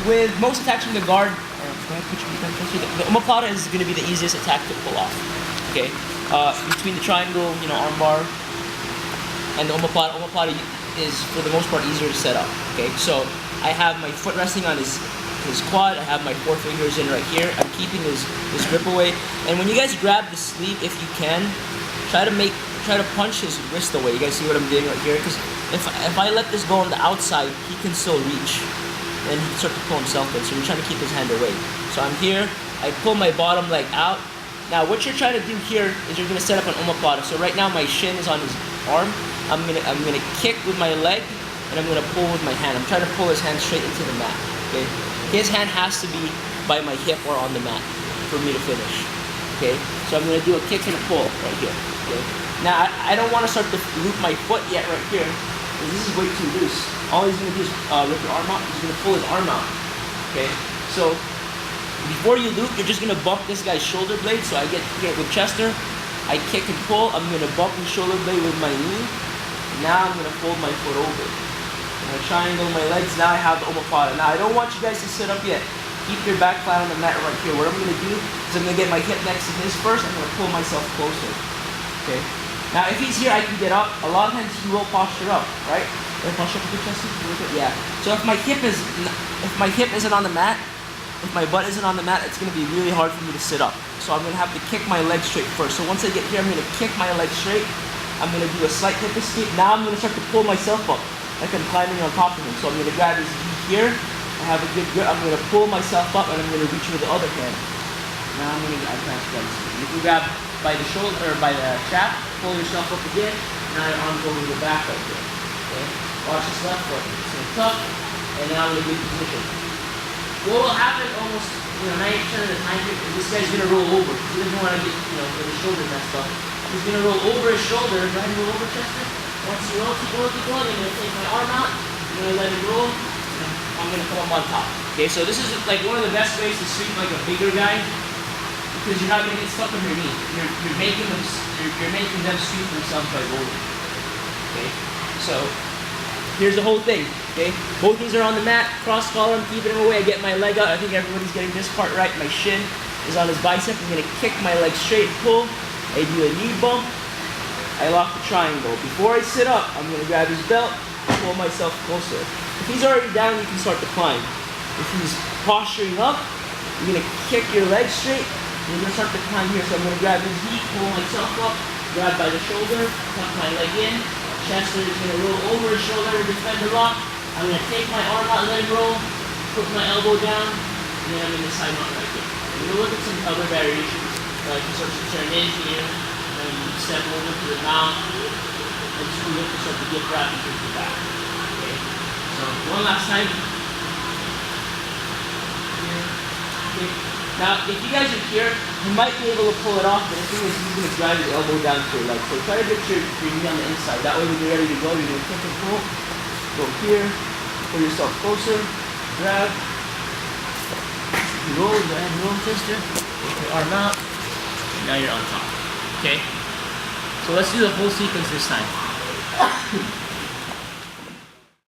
with most attacks from the guard, the omoplata is going to be the easiest attack to pull off. Okay, between the triangle, armbar, and the omoplata is for the most part easier to set up. Okay, so I have my foot resting on his quad. I have my 4 fingers in right here. I'm keeping his grip away. And when you guys grab the sleeve, if you can, try to punch his wrist away. You guys see what I'm doing right here? Because if I let this go on the outside, he can still reach, and he can start to pull himself in. So you're trying to keep his hand away. So I'm here. I pull my bottom leg out. Now what you're trying to do here is you're gonna set up an omoplata. So right now my shin is on his arm. I'm gonna kick with my leg, and I'm gonna pull with my hand. I'm trying to pull his hand straight into the mat. Okay. His hand has to be by my hip or on the mat for me to finish. Okay, so I'm going to do a kick and a pull right here. Okay, now I don't want to start to loop my foot yet right here, because this is way too loose. All he's going to do is rip your arm out. He's going to pull his arm out. Okay, so before you loop, you're just going to bump this guy's shoulder blade. So I get here with Chester, I kick and pull. I'm going to bump the shoulder blade with my knee. Now I'm going to fold my foot over. I'm going to triangle my legs. Now I have the omoplata. Now I don't want you guys to sit up yet. Keep your back flat on the mat right here. What I'm going to do is I'm going to get my hip next to his first. I'm going to pull myself closer. Okay. Now if he's here, I can get up. A lot of times he will posture up, right? Will I posture up with your chest? Yeah. So if my hip isn't on the mat, if my butt isn't on the mat, it's going to be really hard for me to sit up. So I'm going to have to kick my leg straight first. So once I get here, I'm going to kick my leg straight. I'm going to do a slight hip escape. Now I'm going to start to pull myself up, like I'm climbing on top of him. So I'm going to grab his knee here. I have a good grip. I'm going to pull myself up, and I'm going to reach with the other hand. Now I'm going to transfer. You can grab by the shoulder or by the trap, pull yourself up again. Now your arm's over the back right here. Okay. Watch this left foot. It's going to tuck, and now I'm in a good position. What will happen almost 90% of the time here is this guy's going to roll over. He doesn't want to get with his shoulder messed up. He's going to roll over his shoulder. Go ahead and roll over, Chester. Once you roll, keep going. I'm going to take my arm out. I'm going to let him roll. I'm going to come up on top. Okay, so this is like one of the best ways to sweep like a bigger guy, because you're not going to get stuck on your knee. You're making them sweep themselves by rolling. Okay, so here's the whole thing. Okay, both knees are on the mat, cross collar, I'm keeping him away. I get my leg out. I think everybody's getting this part right. My shin is on his bicep. I'm going to kick my leg straight, pull. I do a knee bump. I lock the triangle. Before I sit up, I'm going to grab his belt, pull myself closer. If he's already down, you can start to climb. If he's posturing up, you're going to kick your leg straight, and you're going to start to climb here. So I'm going to grab his knee, pull myself up, grab by the shoulder, tuck my leg in. Chester is going to roll over his shoulder, defend the lock. I'm going to take my arm out, let him roll, put my elbow down, and then I'm in the side mount right here. And we'll look at some other variations. Like you start to turn in here, and you step over to the mount, and just look to start to get wrapped into the back. Okay? So one last time. Okay. Now, if you guys are here, you might be able to pull it off, but the thing is he's going to drive his elbow down to your leg. So try to get your knee on the inside. That way when you're ready to go, you're going to kick and pull. Go here, pull yourself closer, grab. Roll, go ahead and roll, Chester. Take your arm out. Now you're on top. Okay? So let's do the whole sequence this time.